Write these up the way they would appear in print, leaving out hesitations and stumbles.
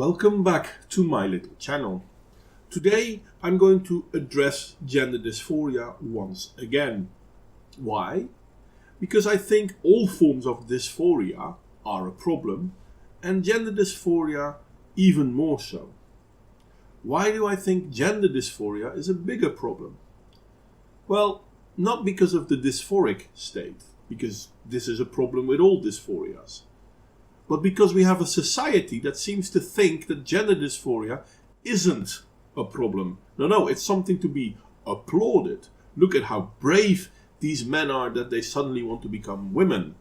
Welcome back to my little channel. Today I'm going to address gender dysphoria once again. Why? Because I think all forms of dysphoria are a problem and gender dysphoria even more so. Why do I think gender dysphoria is a bigger problem? Well, not because of the dysphoric state, because this is a problem with all dysphorias, but because we have a society that seems to think that gender dysphoria isn't a problem. No, it's something to be applauded. Look at how brave these men are that they suddenly want to become women.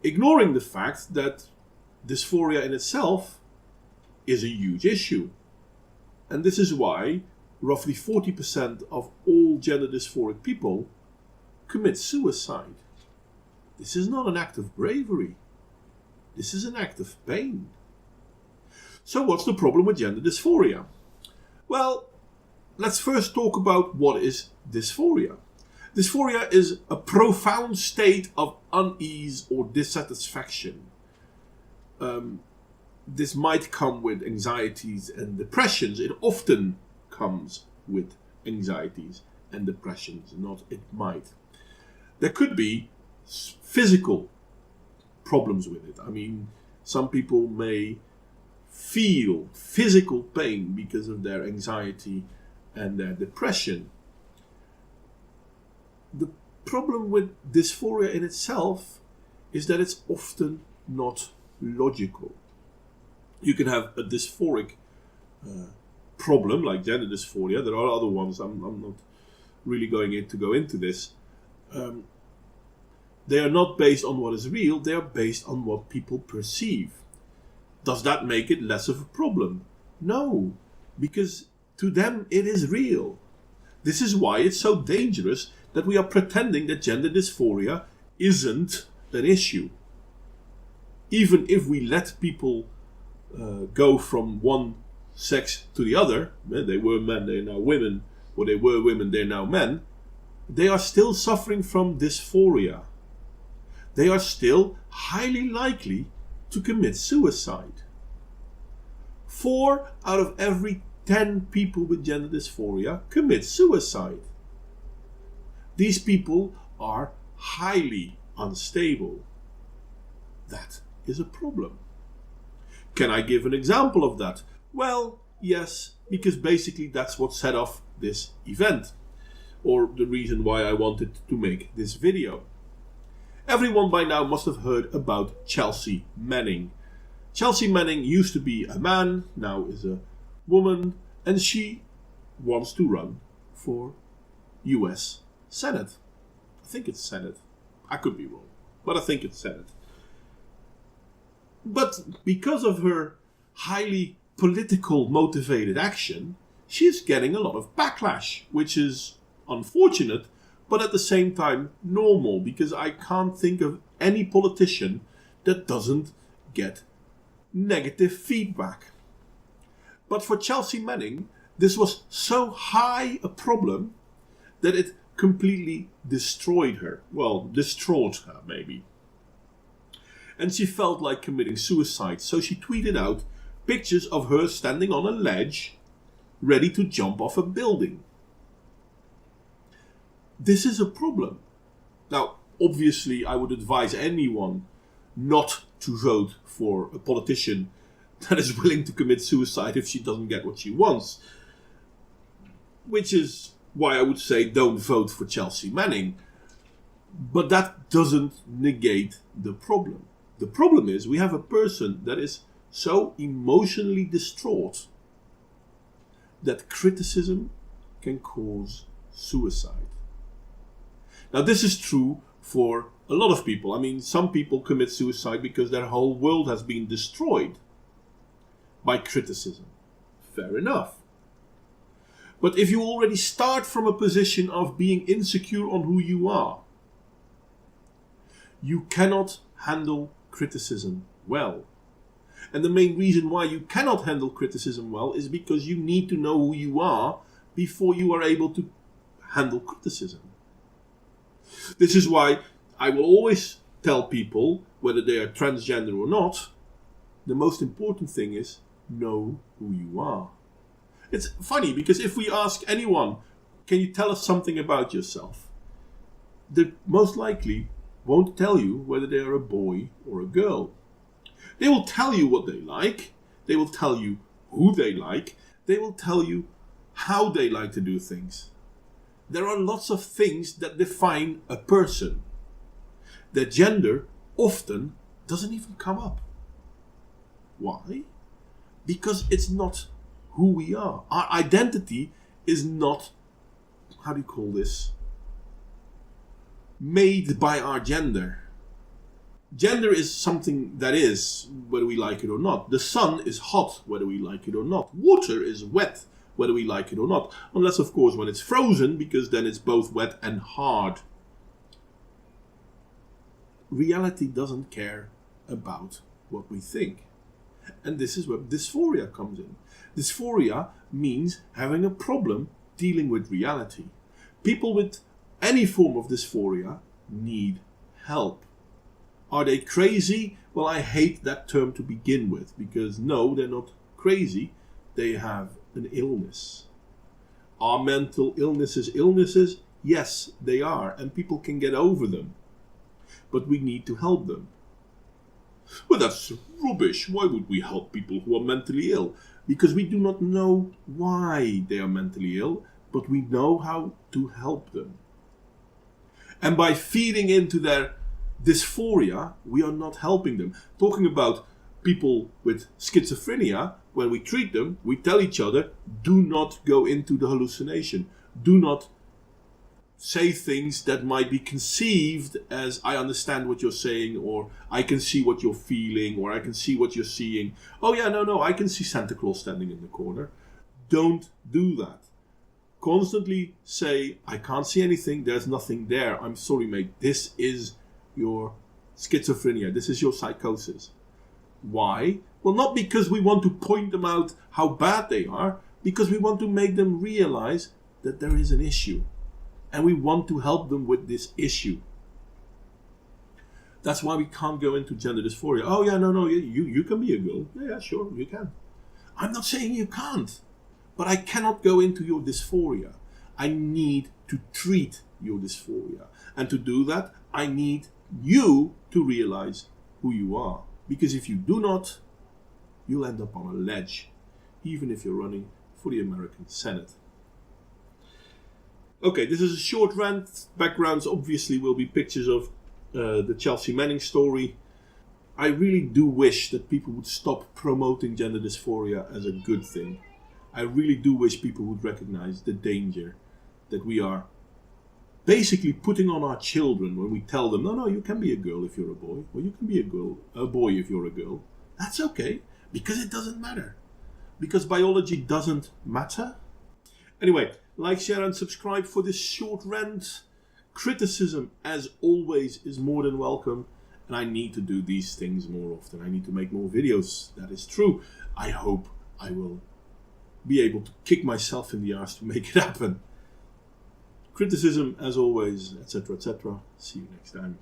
Ignoring the fact that dysphoria in itself is a huge issue. And this is why roughly 40% of all gender dysphoric people commit suicide. This is not an act of bravery. This is an act of pain. So what's the problem with gender dysphoria? Well, let's first talk about what is dysphoria. Dysphoria is a profound state of unease or dissatisfaction. This might come with anxieties and depressions. It often comes with anxieties and depressions, not it might. There could be physical problems with it. I mean, some people may feel physical pain because of their anxiety and their depression. The problem with dysphoria in itself is that it's often not logical. You can have a dysphoric problem like gender dysphoria. There are other ones. I'm not really going to go into this. They are not based on what is real. They are based on what people perceive. Does that make it less of a problem? No, because to them it is real. This is why it's so dangerous that we are pretending that gender dysphoria isn't an issue. Even if we let people go from one sex to the other, they were men, they're now women, or they were women, they're now men, they are still suffering from dysphoria. They are still highly likely to commit suicide. 4 out of every 10 people with gender dysphoria commit suicide. These people are highly unstable. That is a problem. Can I give an example of that? Well, yes, because basically that's what set off this event, or the reason why I wanted to make this video. Everyone by now must have heard about Chelsey Manning. Chelsey Manning used to be a man, now is a woman, and she wants to run for US Senate. I think it's Senate. I could be wrong, but I think it's Senate. But because of her highly political motivated action, she is getting a lot of backlash, which is unfortunate, but at the same time normal, because I can't think of any politician that doesn't get negative feedback. But for Chelsey Manning, this was so high a problem that it completely destroyed her. Well, distraught her maybe. And she felt like committing suicide, so she tweeted out pictures of her standing on a ledge, ready to jump off a building. This is a problem. Now, obviously, I would advise anyone not to vote for a politician that is willing to commit suicide if she doesn't get what she wants. Which is why I would say don't vote for Chelsey Manning. But that doesn't negate the problem. The problem is we have a person that is so emotionally distraught that criticism can cause suicide. Now, this is true for a lot of people. I mean, some people commit suicide because their whole world has been destroyed by criticism. Fair enough. But if you already start from a position of being insecure on who you are, you cannot handle criticism well. And the main reason why you cannot handle criticism well is because you need to know who you are before you are able to handle criticism. This is why I will always tell people, whether they are transgender or not, the most important thing is know who you are. It's funny because if we ask anyone, can you tell us something about yourself? They most likely won't tell you whether they are a boy or a girl. They will tell you what they like. They will tell you who they like. They will tell you how they like to do things. There are lots of things that define a person. Their gender often doesn't even come up. Why? Because it's not who we are. Our identity is not, how do you call this? Made by our gender. Gender is something that is, whether we like it or not. The sun is hot, whether we like it or not. Water is wet, whether we like it or not. Unless, of course, when it's frozen, because then it's both wet and hard. Reality doesn't care about what we think. And this is where dysphoria comes in. Dysphoria means having a problem dealing with reality. People with any form of dysphoria need help. Are they crazy? Well, I hate that term to begin with, because no, they're not crazy. They have an illness. Are mental illnesses illnesses? Yes, they are, and people can get over them. But we need to help them. Well, that's rubbish. Why would we help people who are mentally ill? Because we do not know why they are mentally ill, but we know how to help them. And by feeding into their dysphoria, we are not helping them. Talking about people with schizophrenia, when we treat them, we tell each other, do not go into the hallucination. Do not say things that might be conceived as, I understand what you're saying, or I can see what you're feeling, or I can see what you're seeing. Oh yeah, no, I can see Santa Claus standing in the corner. Don't do that. Constantly say, I can't see anything, there's nothing there. I'm sorry, mate, this is your schizophrenia, this is your psychosis. Why? Well, not because we want to point them out how bad they are, because we want to make them realize that there is an issue. And we want to help them with this issue. That's why we can't go into gender dysphoria. Oh yeah, no, you can be a girl. Yeah, sure, you can. I'm not saying you can't. But I cannot go into your dysphoria. I need to treat your dysphoria. And to do that, I need you to realize who you are. Because if you do not, you'll end up on a ledge. Even if you're running for the American Senate. Okay, this is a short rant. Backgrounds obviously will be pictures of the Chelsey Manning story. I really do wish that people would stop promoting gender dysphoria as a good thing. I really do wish people would recognize the danger that we are basically putting on our children when we tell them, no, you can be a girl if you're a boy, or you can be a boy if you're a girl. That's okay, because it doesn't matter. Because biology doesn't matter. Anyway, like, share and subscribe for this short rant. Criticism, as always, is more than welcome. And I need to do these things more often. I need to make more videos. That is true. I hope I will be able to kick myself in the arse to make it happen. Criticism, as always, etc., etc. See you next time.